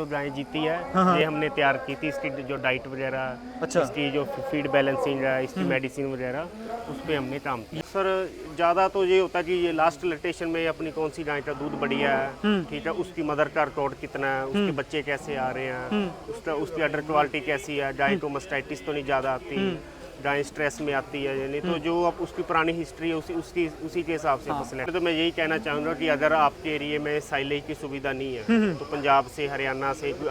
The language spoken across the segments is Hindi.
जो गाय जीती है हाँ। ये हमने तैयार की थी। इसकी जो डाइट वगैरह, अच्छा। इसकी जो फीड बैलेंसिंग है, इसकी मेडिसिन वगैरह, उस पर हमने काम किया। सर ज़्यादा तो ये होता है कि ये लास्ट लैक्टेशन में अपनी कौन सी गाय का दूध बढ़िया है, ठीक है, उसकी मदर का रिकॉर्ड कितना है, उसके बच्चे कैसे आ रहे हैं, उसकी अडर क्वालिटी कैसी है, गाय को मस्टाइटिस तो नहीं ज़्यादा आती, गाय स्ट्रेस में आती है यानी, तो जो अब उसकी पुरानी हिस्ट्री है उसी के हिसाब से फसल है। तो मैं यही कहना चाहूँगा कि अगर आपके एरिए में साइलेज की सुविधा नहीं है तो पंजाब से, हरियाणा से कोई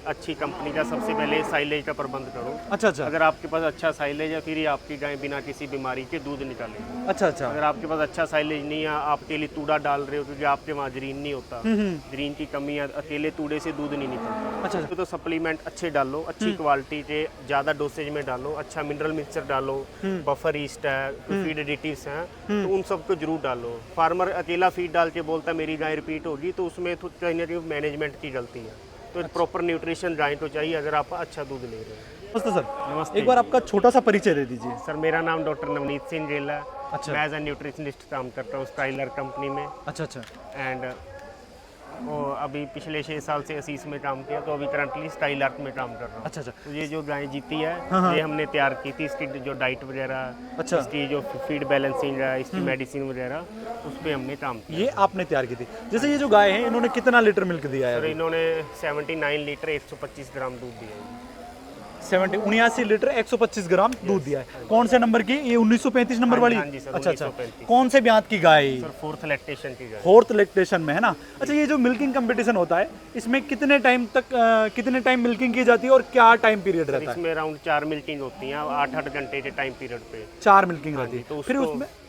अच्छी कंपनी का सबसे पहले साइलेज का प्रबंध करो। अच्छा। अगर आपके पास अच्छा साइलेज है फिर ही आपकी गाय बिना किसी बीमारी के दूध निकालेगी। अच्छा। अगर आपके पास अच्छा साइलेज नहीं है, आप अकेले तूड़ा डाल रहे हो क्योंकि आपके वहाँ जरीन नहीं होता, जरीन की कमी है, अकेले तूड़े से दूध नहीं निकलता। अच्छा। तो सप्लीमेंट अच्छे डालो, अच्छी क्वालिटी के, ज़्यादा डोसेज में डालो, अच्छा मिनरल मिक्सचर डालो, बफर ईस्ट है, फीड एडिटिव्स हैं, तो उन सबको जरूर डालो। फार्मर अकेला फीड डाल के बोलता है मेरी गाय रिपीट होगी, तो उसमें कहीं ना कहीं मैनेजमेंट की गलती है। तो प्रॉपर न्यूट्रिशन गाय को चाहिए अगर आप अच्छा दूध ले रहे हैं। नमस्ते सर। नमस्ते। एक बार आपका छोटा सा परिचय दे दीजिए। सर मेरा नाम डॉक्टर नवनीत सिंह गेल है। अच्छा। मैं एज ए न्यूट्रिशनिस्ट काम करता हूँ स्टाइलर कंपनी में। अच्छा। एंड वो अभी पिछले 6 साल से असीस में काम किया, तो अभी करंटली स्टाइल आर्ट में काम कर रहा हूँ। अच्छा। तो ये जो गाय जीती है हाँ। ये हमने तैयार की थी। इसकी जो डाइट वगैरह, अच्छा। इसकी जो फीड बैलेंसिंग है, इसकी मेडिसिन वगैरह, उस पर हमने काम किया। ये आपने तैयार की थी। जैसे ये जो गाय है इन्होंने कितना लीटर मिल्क दिया है? सर इन्होंने 79 लीटर 125 ग्राम दूध दिया है। 79 लीटर 125 ग्राम दूध दिया है। कौन से नंबर की? ये 1935 नंबर वाली? हाँ जी सर, अच्छा। 1935। कौन से ब्यात की गाय? सर फोर्थ लैक्टेशन की गाय। फोर्थ लैक्टेशन में है ना। अच्छा, ये जो मिल्किंग कंपटीशन होता है इसमें कितने टाइम मिल्किंग की जाती है और क्या टाइम पीरियड रहता है? इसमें अराउंड 4 मिल्किंग होती हैं 8-8 घंटे के टाइम पीरियड पे। 4 मिल्किंग रहती है। तो फिर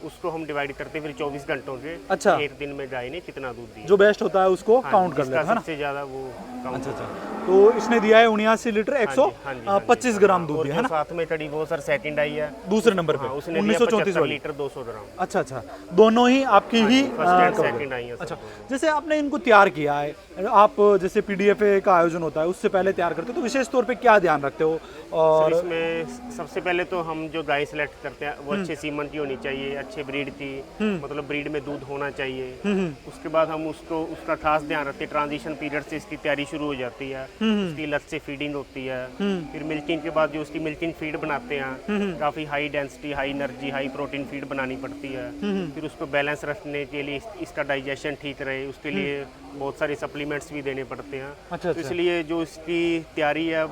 उसको हम डिवाइड करते हैं फिर 24 घंटों के। अच्छा। एक दिन में गाय ने कितना दूध दिया, जो बेस्ट होता है उसको काउंट कर जिसका लेते हैं ना। सबसे ज्यादा वो काउंट। अच्छा। तो इसने दिया है 79 लीटर 125 ग्राम दूध दिया है जो ना। साथ में कड़ी वो सर सेकंड आई है दूसरे नंबर पे उसने दिया 1934 75 वाली। लीटर 200 ग्राम। अच्छा। दोनों ही आपकी ही फर्स्ट एंड cover सेकंड आई है सर। अच्छा, जैसे आपने इनको तैयार किया है, आप जैसे पीडीएफए का आयोजन होता है उससे पहले तैयार करते हो, तो विशेष तौर पे क्या ध्यान रखते हो? और इसमें सबसे पहले तो हम जो गाय सिलेक्ट करते हैं वो अच्छे सीमन की होनी चाहिए, अच्छे ब्रीड की, मतलब ब्रीड में दूध होना चाहिए। उसके बाद हम उसका खास ध्यान रखते हैं। ट्रांजिशन पीरियड से इसकी तैयारी शुरू हो जाती है, उसकी लत से फीडिंग होती है, फिर मिल्किंग के बाद जो उसकी मिल्किंग फीड बनाते हैं, काफ़ी high density, high energy, high protein feed बनानी पड़ती है। फिर उसको बैलेंस रखने के लिए, इसका डाइजेशन ठीक रहे, उसके लिए बहुत सारे सप्लीमेंट्स भी देने पड़ते हैं। अच्छा। तो इसलिए जो इसकी तैयारी है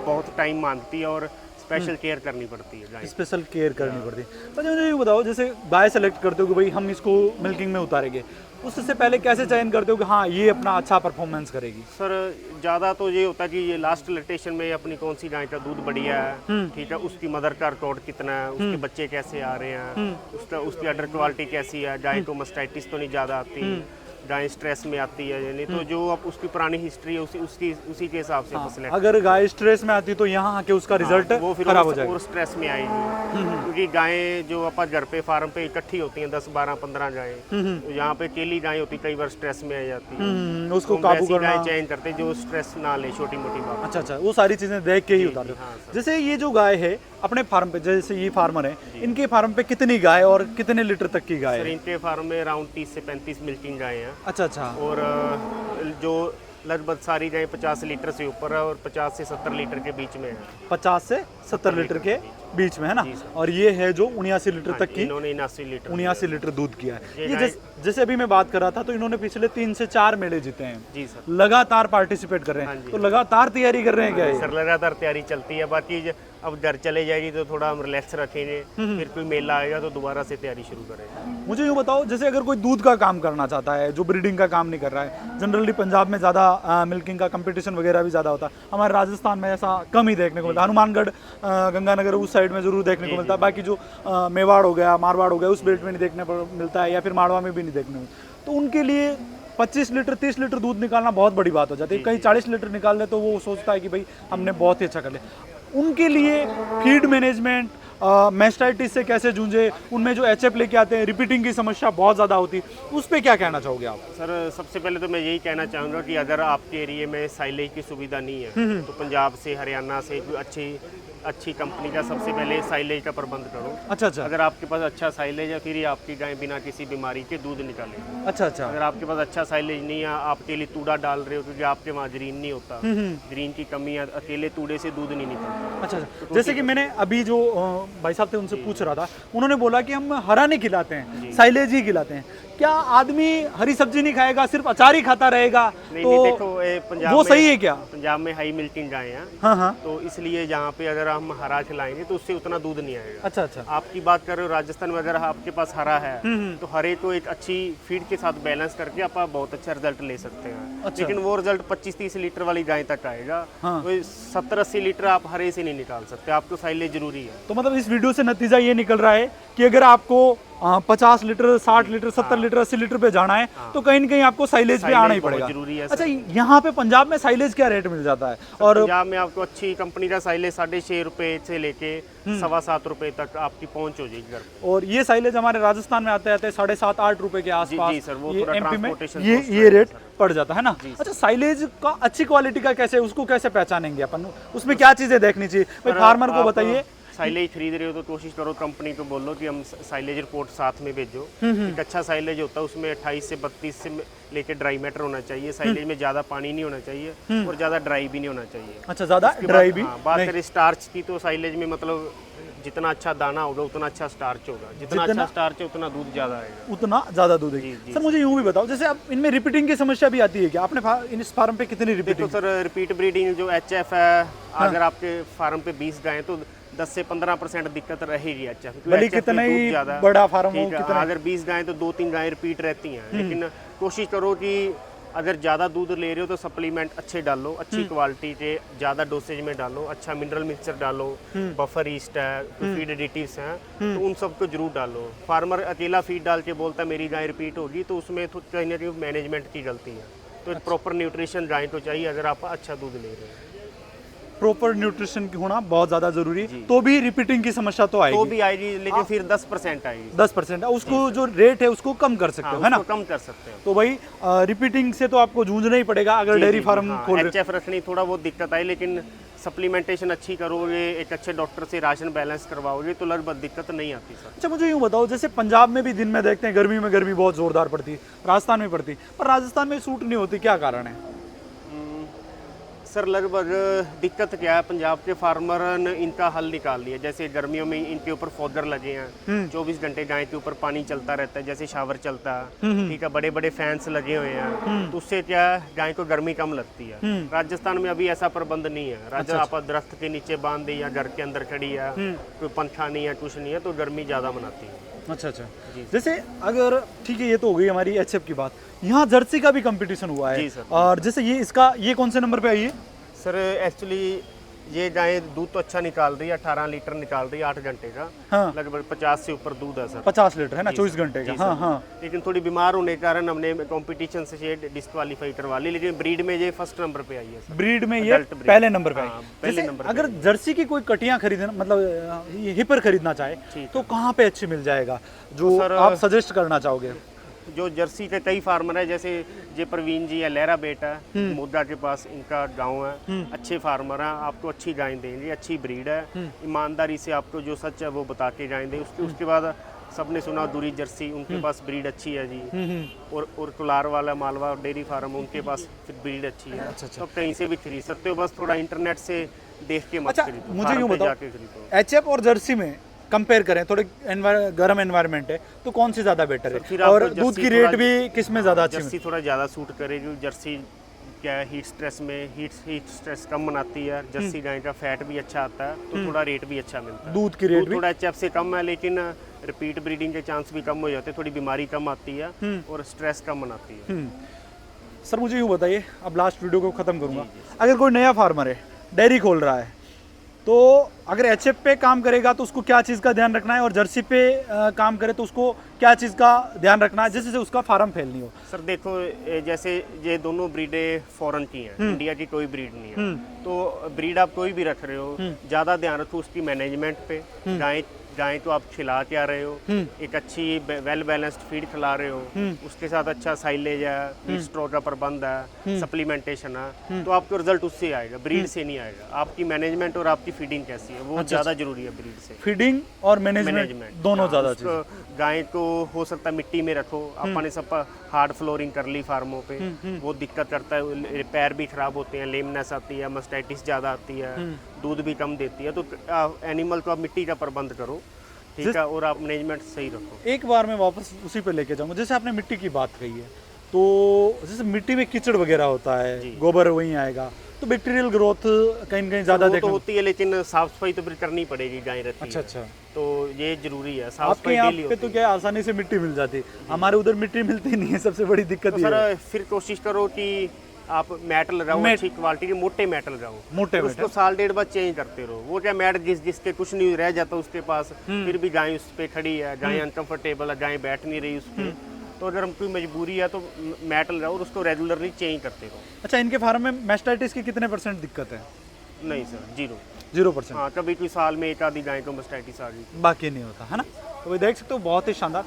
बहुत टाइम मांगती है और स्पेशल केयर करनी पड़ती है गाय। स्पेशल केयर करनी पड़ती है। अच्छा, मुझे ये बताओ, जैसे गाय सेलेक्ट करते हो कि भाई हम इसको मिल्किंग में उतारेंगे, उससे पहले कैसे चयन करते हो कि हाँ ये अपना अच्छा परफॉर्मेंस करेगी? सर ज़्यादा तो ये होता है कि ये लास्ट लैक्टेशन में अपनी कौन सी गाय का दूध बढ़िया है, ठीक है, उसकी मदर का रिकॉर्ड कितना है, उसके बच्चे कैसे आ रहे हैं, उसकी अडर क्वालिटी कैसी है, गाय को मस्टाइटिस तो नहीं ज़्यादा आती, गाय स्ट्रेस में आती है यानी, तो जो अब उसकी पुरानी हिस्ट्री है उसी के हिसाब से फसल है। अगर गाय स्ट्रेस में आती तो यहाँ आके उसका रिजल्ट वो फिर खराब हो जाएगा। और स्ट्रेस में आएगी, क्योंकि गायें जो अपन घर पे फार्म पे इकट्ठी होती हैं 10, 12, 15 गायें, तो यहाँ पे अकेली गाय होती कई बार स्ट्रेस में आ जाती है, उसको तो काबू वैसी करना। गाय चेंज करते जो स्ट्रेस ना ले, छोटी मोटी बात। अच्छा, वो सारी चीजें देख के ही उतारते हो। हाँ, सर। जैसे ये जो गाय है अपने फार्म पे, जैसे ये फार्मर है, इनके फार्म पे कितनी गाय और कितने लीटर तक की गाय सर है? इनके फार्म में अराउंड 30 से 35 मिल्किंग गायें हैं, अच्छा। और जो लगभग सारी गायें 50 लीटर से ऊपर है और 50 से 70 लीटर के बीच में है। 50 से 70 लीटर के बीच में है ना। और ये है जो 79 लीटर तक की, इन्होंने 79 लीटर दूध किया है। ये ये जैसे अभी मैं बात कर रहा था, तो इन्होंने पिछले 3 से 4 मेले जीते हैं। जी सर। लगातार पार्टिसिपेट कर रहे हैं, तो लगातार तैयारी कर रहे हैं क्या ये? सर लगातार तैयारी चलती है, बाकी अब घर चले जाएगी तो थोड़ा हम रिलैक्स रखेंगे, फिर कोई मेला आएगा तो दोबारा से तैयारी शुरू करेंगे। मुझे यूँ बताओ, जैसे अगर कोई दूध का काम करना चाहता है, जो ब्रीडिंग का काम नहीं कर रहा है, जनरली पंजाब में ज़्यादा मिल्किंग का कंपटीशन वगैरह भी ज़्यादा होता है, हमारे राजस्थान में ऐसा कम ही देखने को मिलता है। हनुमानगढ़, गंगानगर उस साइड में ज़रूर देखने को मिलता है, बाकी जो मेवाड़ हो गया, मारवाड़ हो गया, उस बेल्ट में नहीं देखने को मिलता है, या फिर मारवा में भी नहीं देखने को। तो उनके लिए 25 लीटर 30 लीटर दूध निकालना बहुत बड़ी बात हो जाती है। कहीं 40 लीटर निकाल ले तो वो सोचता है कि भाई हमने बहुत ही अच्छा कर लिया। उनके लिए फीड मैनेजमेंट, मैस्टाइटिस से कैसे जूझे, उनमें जो एचएफ लेके आते हैं, रिपीटिंग की समस्या बहुत ज़्यादा होती है, उस पर क्या कहना चाहोगे आप? सर सबसे पहले तो मैं यही कहना चाहूँगा कि अगर आपके एरिए में साइलेज की सुविधा नहीं है तो पंजाब से, हरियाणा से कोई अच्छी कंपनी का सबसे पहले साइलेज का प्रबंध करो। अच्छा अच्छा अगर आपके पास अच्छा साइलेज है फिर ही आपकी गाय बिना किसी बीमारी के दूध निकालेगी। अच्छा अच्छा। अगर आपके पास अच्छा साइलेज नहीं है, आप अकेले तूड़ा डाल रहे हो क्योंकि आपके वहाँ ग्रीन नहीं होता, ग्रीन की कमी है, अकेले तूड़े से दूध नहीं निकलता। अच्छा अच्छा। जैसे कि मैंने अभी जो भाई साहब थे उनसे पूछ रहा था, उन्होंने बोला कि हम हरा नहीं खिलाते हैं, साइलेज ही खिलाते हैं। क्या आदमी हरी सब्जी नहीं खाएगा, सिर्फ अचार ही खाता रहेगा? नहीं तो नहीं, देखो पंजाब वो में सही है क्या? पंजाब में हाई मिल्किंग गाय हैं, हाँ हाँ। तो इसलिए यहाँ पे अगर हम हरा खिलाएंगे तो उससे उतना दूध नहीं आएगा। अच्छा अच्छा। आपकी बात कर रहे हो राजस्थान में, अगर आपके पास हरा है तो हरे को एक अच्छी फीड के साथ बैलेंस करके आप बहुत अच्छा रिजल्ट ले सकते हैं। अच्छा। लेकिन वो रिजल्ट 25-30 लीटर वाली गाय तक आएगा। हाँ। तो 70-80 लीटर आप हरे से नहीं निकाल सकते, आपको साइलेज जरूरी है। तो मतलब इस वीडियो से नतीजा ये निकल रहा है कि अगर आपको 50 लीटर, 60 लीटर, 70 लीटर, 80 लीटर पे जाना है तो कहीं ना कहीं आपको साइलेज पे आना ही बहुत पड़ेगा। जरूरी है। अच्छा, यहाँ पे पंजाब में साइलेज क्या रेट मिल जाता है? और पंजाब में आपको अच्छी कंपनी का साइलेज 6.5 रुपए से लेके 7.25 रुपए तक आपकी पहुंच हो जाएगी घर पे। और ये साइलेज हमारे राजस्थान में आते आते 7.5-8 रुपए के आसपास। जी सर, वो ये थोड़ा एमपी में transportation ये cost ये है रेट सर। पड़ जाता है ना। अच्छा, साइलेज का अच्छी क्वालिटी का कैसे, उसको कैसे पहचानेंगे अपन? उसमें क्या चीजें देखनी चाहिए भाई, सर, फार्मर को आप बताइए। साइलेज खरीद रहे हो तो कोशिश करो कंपनी को बोलो कि हम साइलेज रिपोर्ट साथ में भेजो। एक अच्छा साइलेज होता है उसमें 28 से 32 से लेके ड्राई मैटर होना चाहिए। साइलेज में ज्यादा पानी नहीं होना चाहिए और ज्यादा ड्राई भी नहीं होना चाहिए। अच्छा, ज्यादा उसके ड्राई बाद, भी हाँ, बात नहीं। करें स्टार्च की तो साइलेज में मतलब जितना अच्छा दाना होगा उतना अच्छा स्टार्च होगा, जितना अच्छा स्टार्च है उतना दूध ज्यादा आएगा, उतना ज्यादा दूध है। जी, जी। सर मुझे यूं भी बताओ, जैसे अब इनमें रिपीटिंग की समस्या भी आती है क्या? आपने इस फार्म पे कितनी देखो रिपीटिंग? सर, रिपीट ब्रीडिंग जो HF है, अगर आपके फार्म पे 20 गाय तो 10 से 15% दिक्कत रहेगी HF, भले कितना ही ज्यादा बड़ा फार्म हो, ठीक है। कितना अगर 20 गाय तो 2-3 गाय रिपीट रहती हैं, लेकिन कोशिश करो कि अगर ज़्यादा दूध ले रहे हो तो सप्लीमेंट अच्छे डालो, अच्छी क्वालिटी के, ज़्यादा डोसेज में डालो, अच्छा मिनरल मिक्सचर डालो, बफर ईस्ट है, फीड एडिटिव्स हैं, तो उन सबको जरूर डालो। फार्मर अकेला फीड डाल के बोलता है मेरी गाय रिपीट होगी, तो उसमें तो कहीं ना कहीं मैनेजमेंट की गलती है। तो एक प्रॉपर न्यूट्रिशन गाय को चाहिए अगर आप अच्छा दूध ले रहे हो। प्रॉपर न्यूट्रिशन की होना बहुत ज्यादा जरूरी, तो भी रिपीटिंग की समस्या तो आएगी। तो भी आएगी, लेकिन फिर 10% आएगी। 10% उसको जो रेट है उसको कम कर सकते हो, है ना? उसको कम कर सकते हो। तो भाई रिपीटिंग से तो आपको जूझना ही पड़ेगा अगर डेयरी फार्म खोल रहे। HF रखनी थोड़ा बहुत दिक्कत आई, लेकिन सप्लीमेंटेशन अच्छी करोगे, एक अच्छे डॉक्टर से राशन बैलेंस करवाओगे तो लगभग दिक्कत नहीं आती सर। अच्छा, मुझे यूँ बताओ, जैसे पंजाब में भी दिन में देखते हैं गर्मी में गर्मी बहुत जोरदार पड़ती है, राजस्थान में पड़ती, पर राजस्थान में सूट नहीं होती, क्या कारण है? सर लगभग दिक्कत क्या है, पंजाब के फार्मर ने इनका हल निकाल लिया। जैसे गर्मियों में इनके ऊपर फोदर लगे हैं, 24 घंटे गाय के ऊपर पानी चलता रहता है, जैसे शावर चलता है, ठीक है, बड़े बड़े फैंस लगे हुए हैं, तो उससे क्या है, गाय को गर्मी कम लगती है। राजस्थान में अभी ऐसा प्रबंध नहीं है। राजस्थान आप दरख्त के नीचे बांध दी या घर के अंदर खड़ी है, कोई पंखा नहीं है, कुछ नहीं है, तो गर्मी ज्यादा मनाती है। अच्छा अच्छा। जैसे अगर ठीक है, ये तो हो गई हमारी HF की बात, यहाँ जर्सी का भी कंपटीशन हुआ है। जी सर। और जैसे ये कौन से नंबर पे आई है? सर एक्चुअली ये गाय दूध तो अच्छा निकाल रही है, 18 लीटर निकाल रही है 8 घंटे का। हाँ। लगभग 50 से ऊपर दूध है सर। 50 लीटर है ना, 24 घंटे का। हाँ हाँ। लेकिन थोड़ी बीमार होने के कारण हमने कंपटीशन से ये डिस्क्वालीफाई करवा ली, लेकिन ब्रीड में ये फर्स्ट नंबर पे आई है सर। ब्रीड में ये Adult breed। पहले नंबर पे आई। हाँ, पहले जैसे नंबर पे अगर जर्सी की कोई कटियां खरीदना, मतलब हिपर खरीदना चाहे तो कहाँ पे अच्छी मिल जाएगा, जो सर, आप सजेस्ट करना चाहोगे? जो जर्सी के कई फार्मर है, जैसे जे प्रवीण जी है, लहरा बेटा है, मोदा के पास इनका गांव है, अच्छे फार्मर हैं, आपको अच्छी गाय देंगे, अच्छी ब्रीड है, ईमानदारी से आपको जो सच है वो बता के गाय दें। उसके बाद सबने सुना दूरी जर्सी, उनके पास ब्रीड अच्छी है जी, और कुलार वाला मालवा डेयरी फार्म, उनके पास फिर ब्रीड अच्छी है। तो कहीं से भी खरीद सकते हो, बस थोड़ा इंटरनेट से देख के मत अच्छा, खरीदो, मुझे फार्म यूँ पे बताओ, जाके खरीदो। HF और जर्सी में कंपेयर करें, थोड़े गर्म एनवायरनमेंट है, तो कौन सी ज्यादा बेटर फिर है? आपको और दूध जर्सी की थोड़ा- रेट भी किस में ज्यादा अच्छी जर्सी थोड़ा ज़्यादा सूट करेगी। जर्सी क्या है, हीट स्ट्रेस में हीट स्ट्रेस कम बनाती है। जर्सी गाय का फैट भी अच्छा आता है, तो थोड़ा रेट भी अच्छा मिलता है। दूध की रेट दूध भी? थोड़ा HF से कम है, लेकिन रिपीट ब्रीडिंग के चांस भी कम हो जाते हैं, थोड़ी बीमारी कम आती है और स्ट्रेस कम बनाती है। सर मुझे यूँ बताइए, अब लास्ट वीडियो को ख़त्म करूँगा, अगर कोई नया फार्मर है, डेयरी खोल रहा है, तो अगर HF पे काम करेगा तो उसको क्या चीज़ का ध्यान रखना है, और जर्सी पे काम करे तो उसको क्या चीज़ का ध्यान रखना है जिससे उसका फार्म फेल नहीं हो? सर देखो, जैसे ये दोनों ब्रीडें फॉरेन की हैं, इंडिया की कोई ब्रीड नहीं है, तो ब्रीड आप कोई भी रख रहे हो, ज़्यादा ध्यान रखो उसकी मैनेजमेंट पे। गाय गाय तो आप खिला के आ रहे हो, एक अच्छी वेल बैलेंस्ड फीड खिला रहे हो, उसके साथ अच्छा साइलेज है, फीड स्टोर का प्रबंध है, सप्लीमेंटेशन है, तो आपको रिजल्ट उससे आएगा, ब्रीड से नहीं आएगा। आपकी मैनेजमेंट और आपकी फीडिंग कैसी है वो ज़्यादा जरूरी है ब्रीड से। फीडिंग और मैनेजमेंट दोनों ज़्यादा चाहिए। गाय को हो सकता है मिट्टी में रखो, अपने सब हार्ड फ्लोरिंग कर ली फार्मों पे, वो दिक्कत करता है, पैर भी खराब होते हैं, लेमनेस आती है, मस्टाइटिस ज़्यादा आती है, दूध भी कम देती है। तो एनिमल को आप मिट्टी का प्रबंध करो, ठीक है, और आप मैनेजमेंट सही रखो। एक बार मैं वापस उसी पे लेके जाऊंगा, जैसे आपने मिट्टी की बात कही है, तो जैसे मिट्टी में कीचड़ वगैरह होता है, गोबर वहीं आएगा, तो बैक्टीरियल ग्रोथ कहीं न कहीं ज़्यादा तो होती है, लेकिन साफ सफाई तो फिर करनी पड़ेगी, गाय रहती है। अच्छा, तो ये जरूरी है, साफ आपके सफाई यहाँ डेली पे होती तो क्या है, आसानी से मिट्टी मिल जाती है, हमारे उधर मिट्टी मिलती नहीं है, सबसे बड़ी दिक्कत तो ये है। सर फिर कोशिश करो कि आप मैट लगाओ, अच्छी क्वालिटी के मोटे मैट लगाओ, मोटे फिर उसको साल डेढ़ बाद चेंज करते रहो। वो क्या मैट जिसके कुछ नहीं रह जाता उसके पास, फिर भी गाय उस पे खड़ी है, गाय अनकंफर्टेबल है, गाय बैठ नहीं रही उस पे, तो अगर कोई मजबूरी है तो मैट लगाओ और उसको रेगुलरली चेंज करते रहो। अच्छा, इनके फार्म में मैस्टाइटिस की कितने % दिक्कत है? नहीं सर, 0%। हाँ, कभी कोई साल में एक आधी गाय को मस्टाइटिस आ गई। बाकी नहीं होता है ना। तो वो देख सकते हो, बहुत ही शानदार।